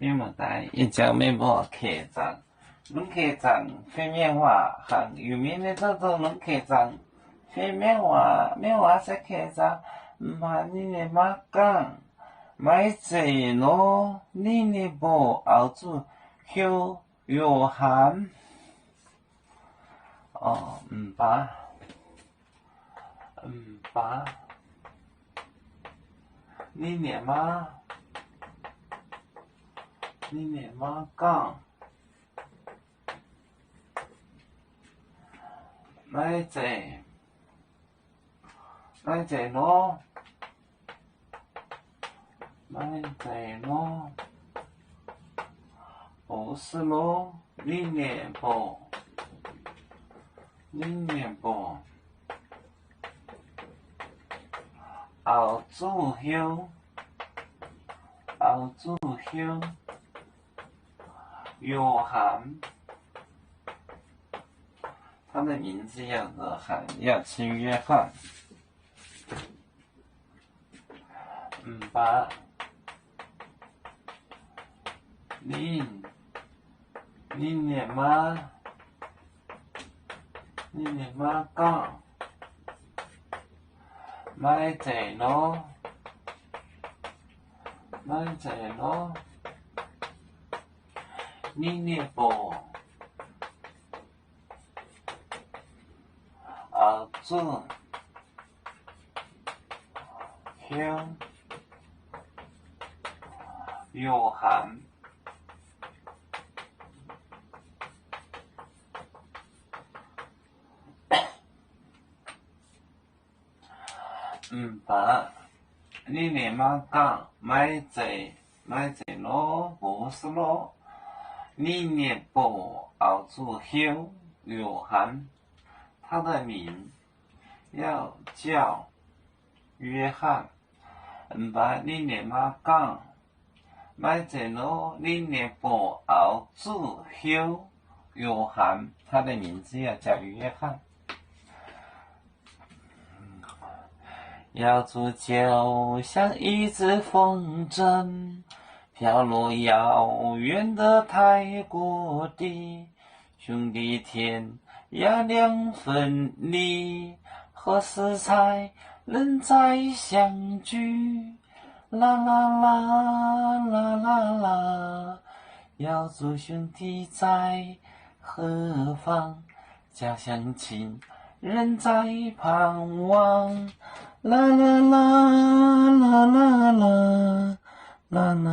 并不大，一讲没报客栈，龙客栈非面话，和有名的这种龙客栈，非面话是客栈，唔怕你的马讲，买这咯，你的报后主休约翰，唔怕，你的马。你连马讲，买这咯，不是咯，你连报，后主休。约翰，他的名字要吃约翰。把你连马讲，买这咯。你连报后主休约翰，把你连马讲，买这咯，不是咯。你连报后主休约翰，他的名要叫约翰。把你连马讲，买这咯，你连报后主休约翰，他的名字要叫约翰。瑶族就像一只风筝，飘落遥远的泰国地，兄弟天涯两分离，何时才能再相聚？啦啦啦啦啦啦，瑶族兄弟在何方？家乡亲人在盼望。啦啦啦啦啦啦啦啦。